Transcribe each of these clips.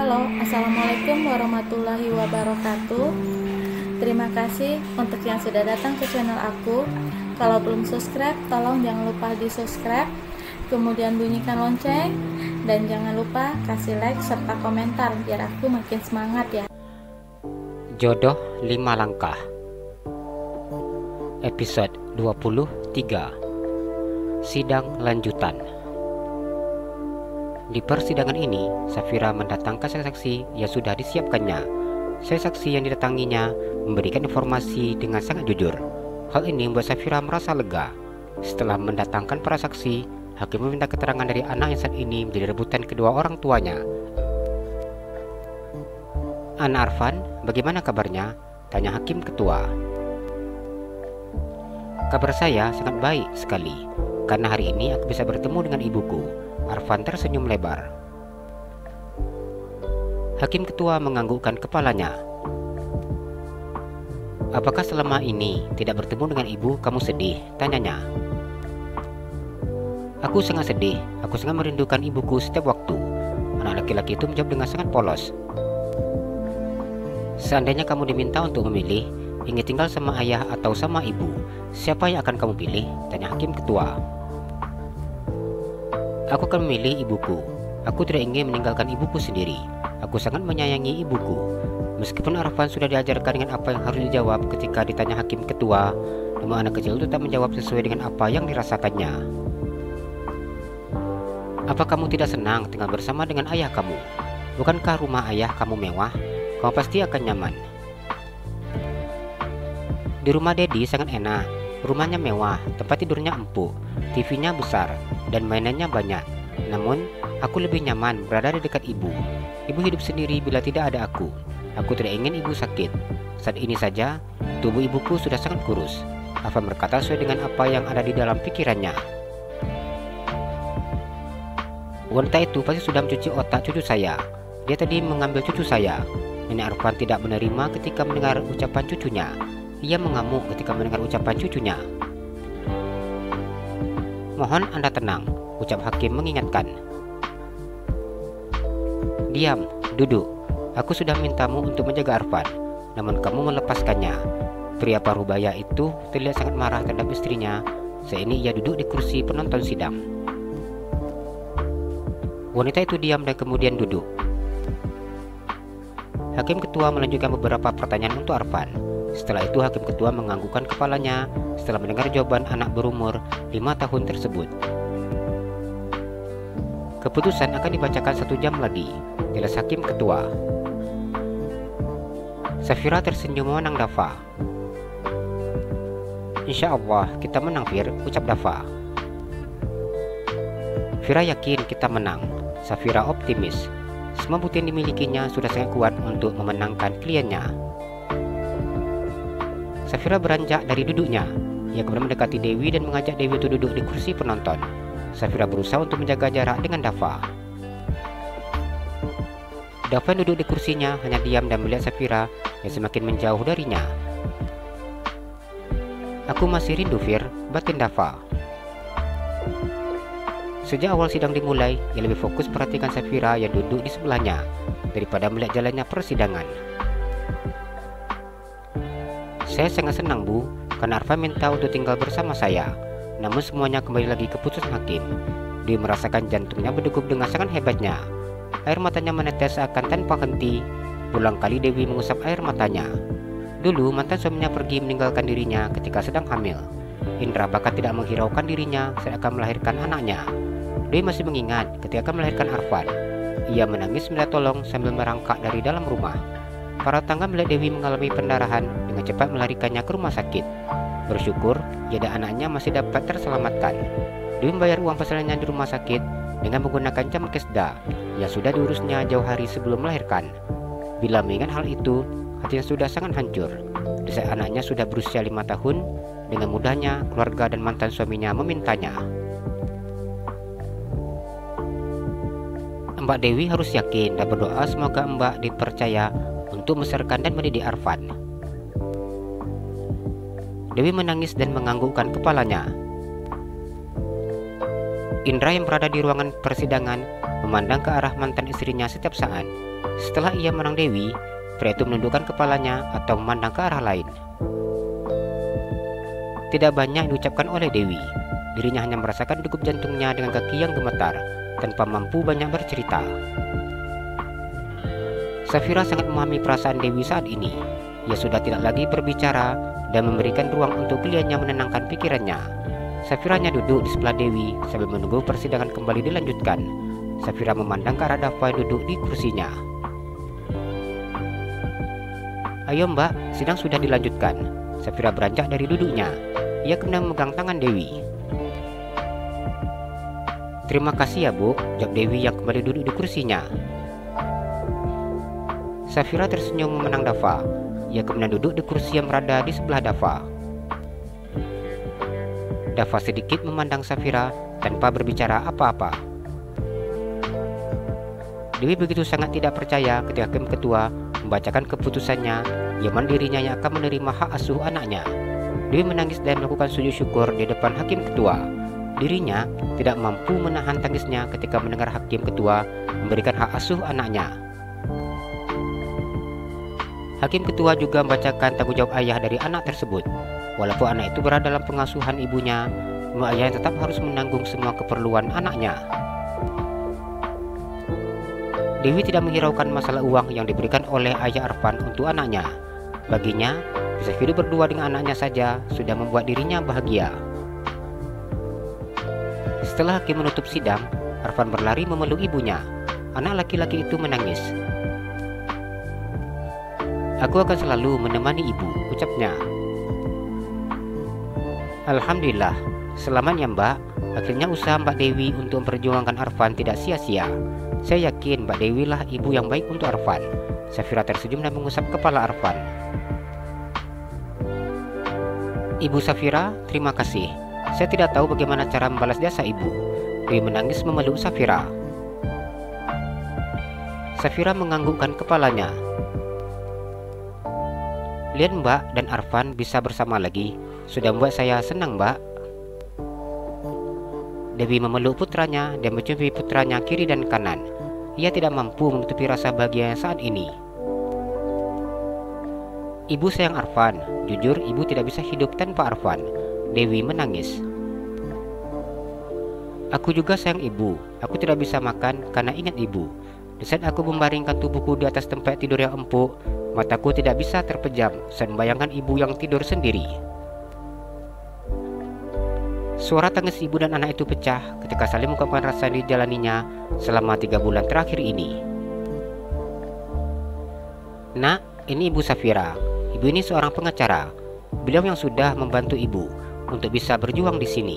Halo, Assalamualaikum warahmatullahi wabarakatuh. Terima kasih untuk yang sudah datang ke channel aku. Kalau belum subscribe, tolong jangan lupa di subscribe, kemudian bunyikan lonceng, dan jangan lupa kasih like serta komentar biar aku makin semangat ya. Jodoh 5 langkah. Episode 23. Sidang lanjutan. Di persidangan ini, Safira mendatangkan saksi yang sudah disiapkannya. Saksi yang didatanginya memberikan informasi dengan sangat jujur. Hal ini membuat Safira merasa lega. Setelah mendatangkan para saksi, hakim meminta keterangan dari anak yang saat ini menjadi rebutan kedua orang tuanya. "Anak Arfan, bagaimana kabarnya?" tanya hakim ketua. "Kabar saya sangat baik sekali, karena hari ini aku bisa bertemu dengan ibuku." Arfan tersenyum lebar. Hakim ketua menganggukkan kepalanya. "Apakah selama ini tidak bertemu dengan ibu kamu sedih?" tanyanya. "Aku sangat sedih, aku sangat merindukan ibuku setiap waktu." Anak laki-laki itu menjawab dengan sangat polos. "Seandainya kamu diminta untuk memilih, ingin tinggal sama ayah atau sama ibu, siapa yang akan kamu pilih?" tanya hakim ketua. "Aku akan memilih ibuku. Aku tidak ingin meninggalkan ibuku sendiri. Aku sangat menyayangi ibuku." Meskipun Arfan sudah diajarkan dengan apa yang harus dijawab ketika ditanya hakim ketua, namun anak kecil itu tak menjawab sesuai dengan apa yang dirasakannya. "Apa kamu tidak senang tinggal bersama dengan ayah kamu? Bukankah rumah ayah kamu mewah? Kamu pasti akan nyaman." "Di rumah Dedi sangat enak. Rumahnya mewah, tempat tidurnya empuk, TV-nya besar, dan mainannya banyak. Namun, aku lebih nyaman berada di dekat ibu. Ibu hidup sendiri bila tidak ada aku. Aku tidak ingin ibu sakit. Saat ini saja, tubuh ibuku sudah sangat kurus." Arfan berkata sesuai dengan apa yang ada di dalam pikirannya. "Wanita itu pasti sudah mencuci otak cucu saya. Dia tadi mengambil cucu saya." Nenek Arfan tidak menerima ketika mendengar ucapan cucunya. Ia mengamuk ketika mendengar ucapan cucunya. "Mohon Anda tenang," ucap hakim mengingatkan. "Diam, duduk. Aku sudah mintamu untuk menjaga Arfan, namun kamu melepaskannya." Pria parubaya itu terlihat sangat marah terhadap istrinya. Saat ini ia duduk di kursi penonton sidang. Wanita itu diam dan kemudian duduk. Hakim ketua melanjutkan beberapa pertanyaan untuk Arfan. Setelah itu hakim ketua menganggukkan kepalanya setelah mendengar jawaban anak berumur 5 tahun tersebut. "Keputusan akan dibacakan 1 jam lagi," jelas hakim ketua. Safira tersenyum memandang Dafa. "Insya Allah kita menang, Fir," ucap Dafa. "Fira yakin kita menang." Safira optimis. Semua bukti yang dimilikinya sudah sangat kuat untuk memenangkan kliennya. Safira beranjak dari duduknya. Ia kemudian mendekati Dewi dan mengajak Dewi untuk duduk di kursi penonton. Safira berusaha untuk menjaga jarak dengan Dafa. Dafa yang duduk di kursinya hanya diam dan melihat Safira yang semakin menjauh darinya. "Aku masih rindu, Fir," batin Dafa. Sejak awal sidang dimulai, ia lebih fokus perhatikan Safira yang duduk di sebelahnya daripada melihat jalannya persidangan. "Saya sangat senang, Bu, karena Arfan minta untuk tinggal bersama saya. Namun semuanya kembali lagi ke keputusan hakim." Dia merasakan jantungnya berdegup dengan sangat hebatnya. Air matanya menetes seakan tanpa henti. Berulang kali Dewi mengusap air matanya. Dulu mantan suaminya pergi meninggalkan dirinya ketika sedang hamil. Indra bahkan tidak menghiraukan dirinya saat akan melahirkan anaknya. Dewi masih mengingat ketika akan melahirkan Arfan. Ia menangis minta tolong sambil merangkak dari dalam rumah. Para tetangga melihat Dewi mengalami pendarahan dengan cepat melarikannya ke rumah sakit. Bersyukur, ia dan anaknya masih dapat terselamatkan. Dewi membayar uang pesanannya di rumah sakit dengan menggunakan jam kesda yang sudah diurusnya jauh hari sebelum melahirkan. Bila mengingat hal itu, hatinya sudah sangat hancur. Di saat anaknya sudah berusia 5 tahun, dengan mudahnya keluarga dan mantan suaminya memintanya. Mbak Dewi harus yakin dan berdoa semoga Mbak dipercaya untuk membesarkan dan mendidik Arfan. Dewi menangis dan menganggukkan kepalanya. Indra yang berada di ruangan persidangan memandang ke arah mantan istrinya setiap saat. Setelah ia menang Dewi, pria itu menundukkan kepalanya atau memandang ke arah lain. Tidak banyak yang diucapkan oleh Dewi. Dirinya hanya merasakan degup jantungnya dengan kaki yang gemetar, tanpa mampu banyak bercerita. Safira sangat memahami perasaan Dewi saat ini. Ia sudah tidak lagi berbicara dan memberikan ruang untuk kliennya menenangkan pikirannya. Safira hanya duduk di sebelah Dewi sambil menunggu persidangan kembali dilanjutkan. Safira memandang ke arah Dava yang duduk di kursinya. "Ayo Mbak, sidang sudah dilanjutkan." Safira beranjak dari duduknya. Ia kemudian memegang tangan Dewi. "Terima kasih ya Bu," jawab Dewi yang kembali duduk di kursinya. Safira tersenyum memenang Dava. Ia kemudian duduk di kursi yang berada di sebelah Dava. Dava sedikit memandang Safira tanpa berbicara apa-apa. Dewi begitu sangat tidak percaya ketika Hakim Ketua membacakan keputusannya yang dirinya yang akan menerima hak asuh anaknya. Dewi menangis dan melakukan sujud syukur di depan Hakim Ketua. Dirinya tidak mampu menahan tangisnya ketika mendengar Hakim Ketua memberikan hak asuh anaknya. Hakim Ketua juga membacakan tanggung jawab ayah dari anak tersebut. Walaupun anak itu berada dalam pengasuhan ibunya, namun ayah tetap harus menanggung semua keperluan anaknya. Dewi tidak menghiraukan masalah uang yang diberikan oleh ayah Arfan untuk anaknya. Baginya, bisa hidup berdua dengan anaknya saja sudah membuat dirinya bahagia. Setelah hakim menutup sidang, Arfan berlari memeluk ibunya. Anak laki-laki itu menangis. "Aku akan selalu menemani ibu," ucapnya. "Alhamdulillah, selamat ya Mbak. Akhirnya usaha Mbak Dewi untuk memperjuangkan Arfan tidak sia-sia. Saya yakin Mbak Dewi lah ibu yang baik untuk Arfan." Safira tersenyum dan mengusap kepala Arfan. "Ibu Safira, terima kasih. Saya tidak tahu bagaimana cara membalas jasa ibu." Dewi menangis memeluk Safira. Safira menganggukkan kepalanya. "Lihat Mbak dan Arfan bisa bersama lagi sudah membuat saya senang Mbak." Dewi memeluk putranya dan menciumi putranya kiri dan kanan. Ia tidak mampu menutupi rasa bahagia saat ini. "Ibu sayang Arfan. Jujur ibu tidak bisa hidup tanpa Arfan." Dewi menangis. "Aku juga sayang ibu. Aku tidak bisa makan karena ingat ibu. Di saat aku membaringkan tubuhku di atas tempat tidur yang empuk, mataku tidak bisa terpejam saat membayangkan ibu yang tidur sendiri." Suara tangis ibu dan anak itu pecah ketika saling mengungkapkan rasa yang dijalaninya selama 3 bulan terakhir ini. "Nak, ini Ibu Safira. Ibu ini seorang pengacara. Beliau yang sudah membantu ibu untuk bisa berjuang di sini."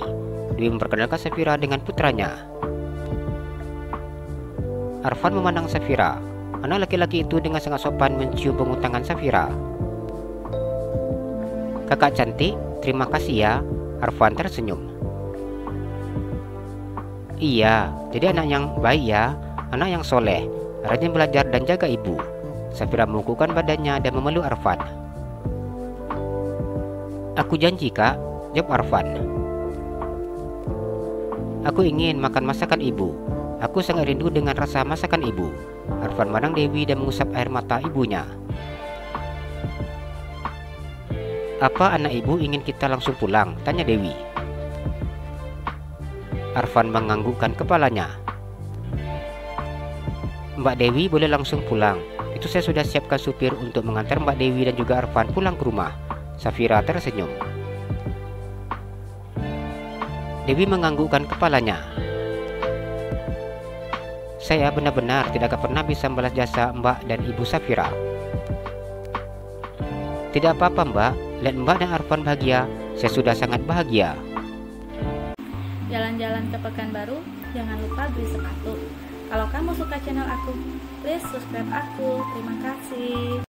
Dewi memperkenalkan Safira dengan putranya. Arfan memandang Safira. Anak laki-laki itu dengan sangat sopan mencium punggung tangan Safira. "Kakak cantik, terima kasih ya." Arfan tersenyum. "Iya, jadi anak yang baik ya, anak yang soleh, rajin belajar dan jaga ibu." Safira mengukuhkan badannya dan memeluk Arfan. "Aku janji kak," jawab Arfan. "Aku ingin makan masakan ibu. Aku sangat rindu dengan rasa masakan ibu." Arfan memandang Dewi dan mengusap air mata ibunya. "Apa anak ibu ingin kita langsung pulang?" tanya Dewi. Arfan menganggukkan kepalanya. "Mbak Dewi boleh langsung pulang. Itu saya sudah siapkan supir untuk mengantar Mbak Dewi dan juga Arfan pulang ke rumah." Safira tersenyum. Dewi menganggukkan kepalanya. "Saya benar-benar tidak akan pernah bisa membalas jasa Mbak dan Ibu Safira." "Tidak apa-apa Mbak, lihat Mbak dan Arfan bahagia, saya sudah sangat bahagia." Jalan-jalan ke Pekanbaru, jangan lupa beli sepatu. Kalau kamu suka channel aku, please subscribe aku. Terima kasih.